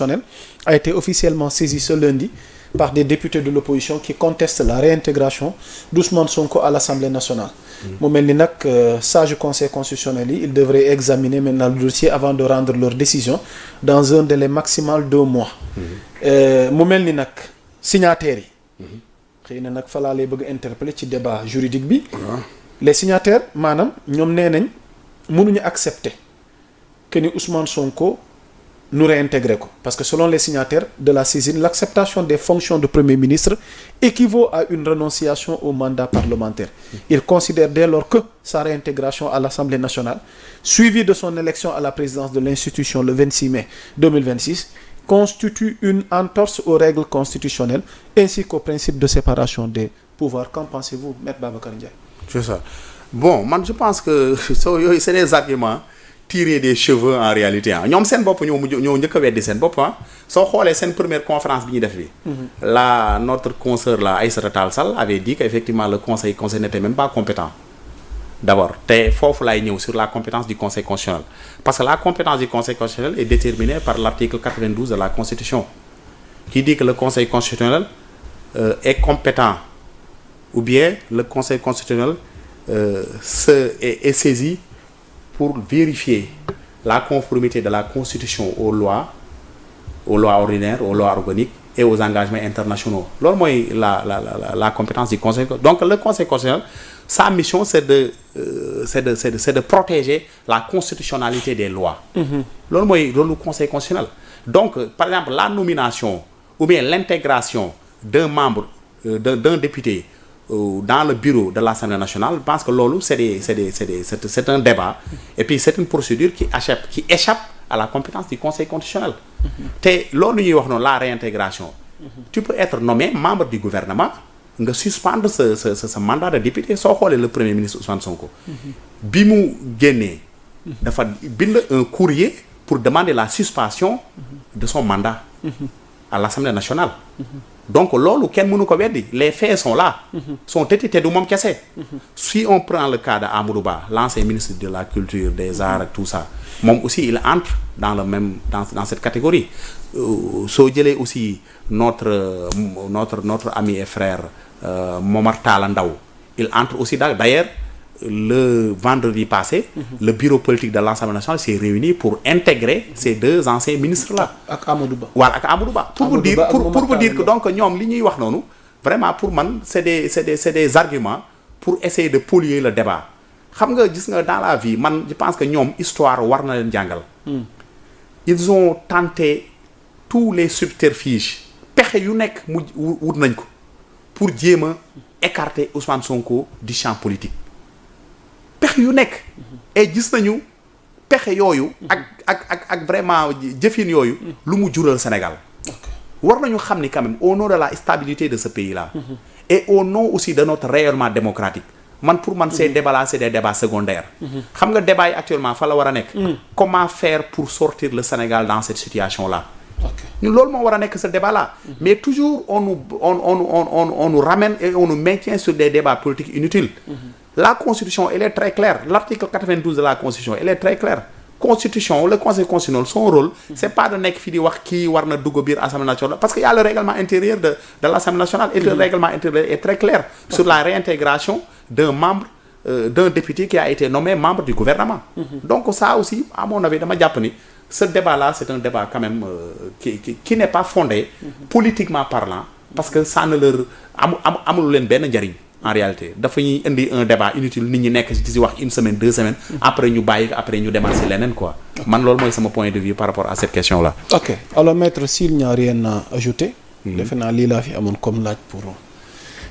constitutionnel a été officiellement saisi ce lundi par des députés de l'opposition qui contestent la réintégration d'Ousmane Sonko à l'Assemblée nationale. mu mel ni nag sage conseil constitutionnel yi ils devraient examiner maintenant le dossier avant de rendre leur décision dans un délai maximal 2 mois. mu mel ni nag signataires yi. xëy na nag fa laa lay bëgg interpeller ci débat juridique bi. les signataires maanaam ñoom nee nañ mënuñu accepter que ni Ousmane Sonko nu réintégrer ko parce que selon les signataires de la saisine l'acceptation des fonctions de premier ministre équivaut à une renonciation au mandat parlementaire. Ils considèrent dès lors que sa réintégration à l'Assemblée nationale suivie de son élection à la présidence de l'institution le 26 mai 2026 constitue une entorse aux règles constitutionnelles ainsi qu'au principe de séparation des pouvoirs. Qu'en pensez-vous, Maître Babacar Ndiaye? C'est ça. Bon, man je pense que c'est des arguments tirés des cheveux en réalité ah ñoom seen bopp ñoo njëkk a weddi seen bopp ah soo xoolee seen première conférence bi ñu def bi là notre consoeur là Aïssata Tall Sall avait dit qu'effectivement le conseil n'était même pas compétent d'abord te foofu laay ñëw sur la compétence du conseil constitutionnel parce que la compétence du conseil constitutionnel est déterminée par l'article 92 de la constitution qui dit que le conseil constitutionnel est compétent ou bien le conseil constitutionnel est saisi pour vérifier la conformité de la Constitution aux lois ordinaires, aux lois organiques et aux engagements internationaux. loolu mooy la compétence du Conseil. Donc le Conseil constitutionnel, sa mission c'est de protéger la constitutionnalité des lois. loolu mooy loolu Conseil constitutionnel. Donc par exemple la nomination ou bien l'intégration d'un membre d'un député dans le bureau de l'Assemblée nationale, je pense que loolu c'est un débat et puis c'est une procédure qui échappe à la compétence du Conseil constitutionnel. te loolu ñuy wax noonu la réintégration. Tu peux être nommé membre du gouvernement nga suspendre ce mandat de député. Soo xoolee le premier ministre Ousmane Sonko bi mu génnee dafa bind un courrier pour demander la suspension de son mandat à l'Assemblée nationale. Donc loolu kenn mënu ko weddi, les faits sont là, sont têtus te du moom kese. Si on prend le cas de Amadou Ba, l'ancien ministre de la culture, des arts et tout ça, moom aussi il entre dans le même dans cette catégorie. Soo jëlee aussi notre ami et frère Momar Talla Ndao, il entre aussi d'ailleurs le vendredi passé, le bureau politique de l'Assemblée nationale s'est réuni pour intégrer ces deux anciens ministres là. ak Amadou Ba. Voilà, ak Amadou Ba. Pour vous dire que donc ñoom li ñuy wax noonu vraiment pour man c'est des arguments pour essayer de polluer le débat. Xam nga gis nga dans la vie man je pense que ñoom histoire war na leen jàngal. Ils ont tenté tous les subterfuges pexe yu nekk mu wut nañ ko pour jéem a écarter Ousmane Sonko du champ politique. pexe yu nekk et gis nañu pexe yooyu ak vraiment jëfin yooyu lu mu jural Sénégal. war nañu xam ni quand même au nom de la stabilité de ce pays là et au nom aussi de notre rayonnement démocratique pour man ces débats là c'est des débats secondaires. Xam nga débat yi actuellement fa la war a nekk comment faire pour sortir le Sénégal dans cette situation là. ñun loolu moo war a nekk ce débat là. Mais toujours on nous ramène et on nous maintient sur des débats politiques inutiles. La Constitution, elle est très claire. L'article 92 de la Constitution, elle est très claire. Constitution, le Conseil constitutionnel, son rôle, c'est pas de nekk fii di wax kii war na dugg biir Assemblée nationale parce que y a le règlement intérieur de l'Assemblée nationale et le règlement intérieur est très clair sur la réintégration d'un membre, d'un député qui a été nommé membre du gouvernement. Donc ça aussi, à mon avis, dama jàpp ni ce débat-là, c'est un débat quand même qui n'est pas fondé politiquement parlant parce que ça ne leur amul leen benn njariñ. En réalité dafa ñuy indi un débat inutile nit ñi nekk ci wax une semaine 2 semaines après ñu bàyyi après ñu démarrer leneen quoi. Man loolu mooy sama point de vue par rapport à cette question là. Ok, alors maître, s'il n'y a rien à ajouter. defe naa lii laa fi amoon comme laaj pour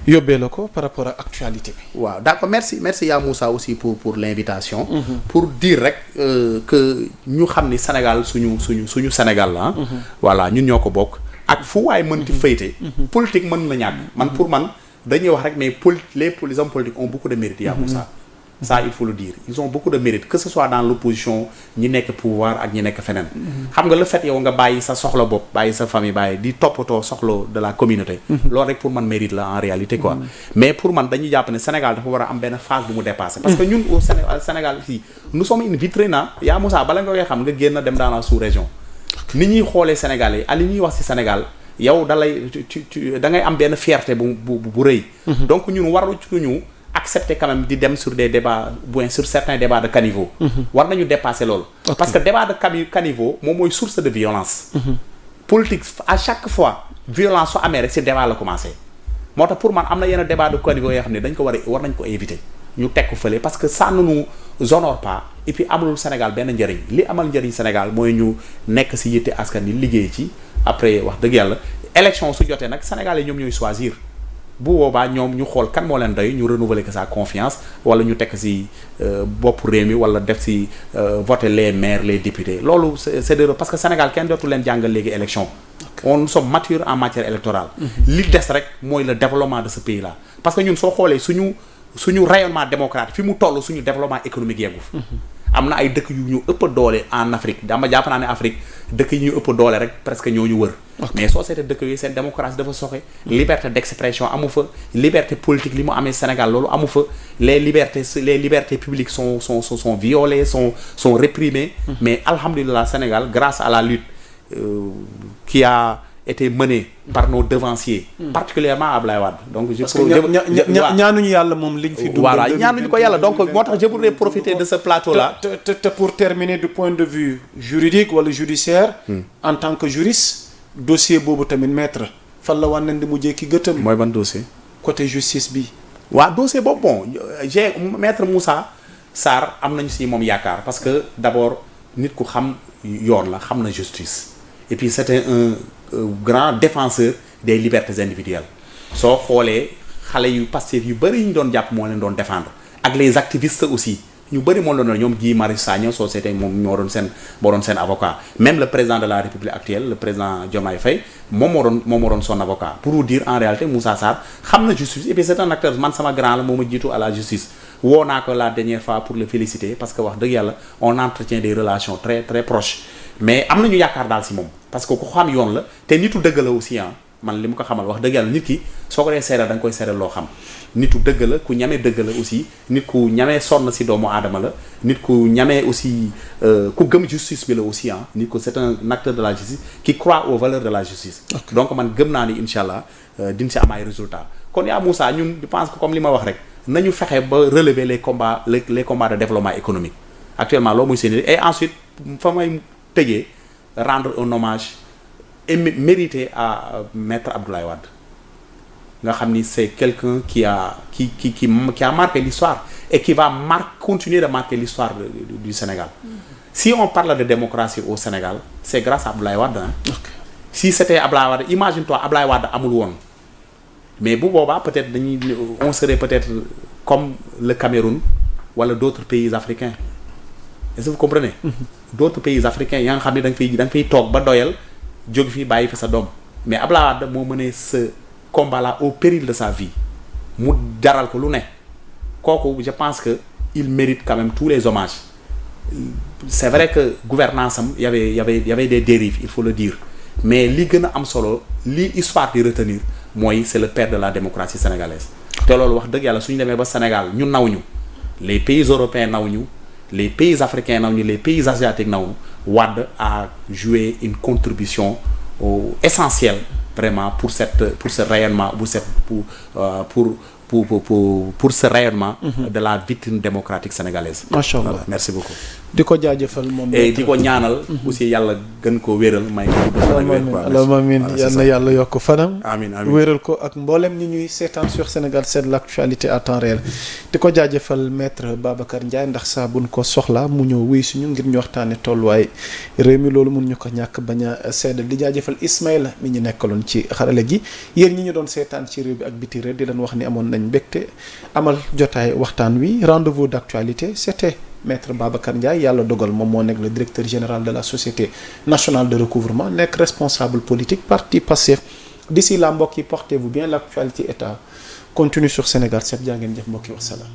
yóbbee la ko par rapport à actualité bi. Waaw d'accord, merci yaa Moussa aussi pour l'invitation. Pour dire rek que ñu xam ni Sénégal suñu Sénégal la. Voilà ñun ñoo ko bokk ak fu waay mënti fayte. Politique mën na ñàkk pour man. Dañuy wax rek mais les hommes politiques ont beaucoup de mérite yaa Moussa. Ça il faut le dire, ils ont beaucoup de mérite que ce soit dans l'opposition ñi nekk pouvoir ak ñi nekk feneen. Xam nga le fait yow nga bàyyi sa soxla bopp bàyyi sa famille bàyyi di toppatoo soxla de la communauté. Loolu rek pour man mérite la en réalité quoi. Mais pour man dañuy jàpp ne Sénégal dafa war a am benn phase bu mu dépasser. Parce que ñun au Sénégal fii nous sommes une vitrine yaa Moussa bala nga koy xam nga génn dem dans la sous-région. ni ñuy xoolee Sénégalais yi li ñuy wax ci Sénégal yow da ngay am benn fierté bu rëy. donc ñun waruñu accepter quand même di dem sur des débats sur certains débats de caniveau. war nañu dépasser loolu. parce que débat de caniveau moom mooy source de violence. politique à chaque fois violence su amee rek ci débat la commencé moo tax pour man am na yenn débat de caniveau yoo xam ne war nañ ko éviter ñu teg ko fële parce que ça ne nous honore pas et puis amalul Sénégal benn njëriñ li amal njëriñ Sénégal mooy ñu nekk ci yitte askan wi liggéey ci après wax dëgg yàlla élection su jotee nag Sénégalais ñoom ñooy choisir. bu boobaa ñoom ñu xool kan moo leen doy ñu renouveler que sa confiance wala ñu tekk ci bopp réew mi wala def ci voter les maires les députés loolu c'est de parce que Sénégal kenn dootu leen jàngal léegi élection nous sommes matures en matière électorale li des rek mooy le développement de ce pays là parce que ñun soo xoolee suñu rayonnement démocratique fi mu toll suñu développement économique yeggu am na ay dëkk yu ñu ëpp doole en Afrique dama jàpp naa ne Afrique dëkk yi ñu ëpp doole rek presque ñoo ñu wër. mais soo seetee dëkk yooyu seen démocratie dafa soxe. liberté d'expression amu fa. liberté politique li mu amee Sénégal loolu amu fa. les libertés publiques sont violées sont réprimées. mais alhamdulilah Sénégal grâce à la lutte qui a été menée par nos devanciers. particulièrement Ablaye Wade. donc ñaanuñu yàlla moom liñ fi. voilà ñaanuñu ko yàlla donc moo tax je voudrais profiter de ce plateau là. te pour terminer du point de vue juridique wala judiciaire. en tant que juriste. dossier boobu tamit maître fan la wànneen di mujjee ki gëtëm. mooy ban dossier. côté justice bi. waaw dossier boobu bon maître Moussa Sarr am nañu si moom yaakaar parce que d'abord nit ku xam yoon la xam na justice et puis c'était un grand défenseur des libertés individuelles soo xoolee xale yu Pastef yu bëri ñu doon jàpp moo leen doon défendre ak les activistes aussi ñu bëri moo doon ñoom Guy Marius Sagna soo seetee moom moo doon seen avocat même le président de la République actuelle le président Diomaye Faye moom moo doon son avocat pour vous dire en réalité Moussa Sarr xam na justice et puis c'est un acteur man sama grand la moo ma jiitu à la justice woo naa ko la dernière fois pour le féliciter parce que wax dëgg yàlla on entretient des relations très très proches mais am nañu yaakaar daal si moom parce que ku xam yoon la te nitu dëgg la aussi man li mu ko xamal wax dëgg yàlla nit ki soo ko dee seeral da nga koy seeral loo xam nitu dëgg la ku ñamee dëgg la aussi nit ku ñamee sonn si doomu aadama la nit ku ñamee aussi ku gëm justice bi la aussi nit ko c'est un acteur de la justice qui croit aux valeurs de la justice donc man gëm naa ni incha allah diñ si am ay résultats kon yaa Moussa ñun je pense que comme li ma wax rek nañu fexe ba relever les combats de développement économique actuellement loolu muy seen et ensuite fa may tëjee rendre un hommage mérité à Maître Abdoulaye Wade nga xam ni c'est quelqu'un qui a marqué l'histoire et qui va continuer de marquer l'histoire du Sénégal. Si on parle de démocratie au Sénégal c'est grâce à Abdoulaye Wade si c'était Abdoulaye Wade imagine-toi Abdoulaye Wade amul woon mais bu boobaa peut-être on serait peut-être comme le Cameroun wala d'autres pays africains est-ce que vous comprenez d'autres pays africains yaa nga xam ne da nga fiy toog ba doyal jóg fii bàyyi fa sa doom mais Abdoulaye Wade moo mënee ce combat là au péril de sa vie mu jaral ko lu ne kooku je pense que il mérite quand même tous les hommages c'est vrai que gouvernance am y avait des dérives il faut le dire mais li gën a am solo li histoire di retenir mooy c'est le père de la démocratie sénégalaise te loolu wax dëgg yàlla suñu demee ba Sénégal ñu naw ñu les pays européens naw ñu les pays africains naw ñu les pays asiatiques naw ñu Wade a joué une contribution essentielle vraiment pour ce rayonnement pour ce rayonnement de la vitrine démocratique sénégalaise. Macha Allah. Voilà, merci beaucoup. di ko jaajëfal moom. et di ko ñaanal. aussi yàlla gën koo wéral may. allahumma amiin yal na yàlla yokk fanam. amiin amiin wéral ko ak mboolem ñi ñuy seetaan sur Sénégal 7 l'actualité à temps réel. di ko jaajëfal maître Babacar Ndiaye ndax saa buñ ko soxla mu ñëw wuy suñu ngir ñu waxtaane tolluwaay réew mi loolu mun ñu ko ñàkk bañ a seddal di jaajëfal Ismaïla mi ñu nekkaloon ci xarale gi yéen ñi ñu doon seetaan ci réew bi ak biti réew di leen wax ni amoon nañ mbégte amal jotaay waxtaan wi rendez-vous d'actualité c'était Maître Babacar Ndiaye yàlla dogal moom moo nekk le directeur général de la société nationale de recouvrement nekk responsable politique parti Pastef d'ici là mbokk yi portez-vous bien l'actualité état continue sur Sénégal 7 jaa ngeen jëf mbokk yi wasalaam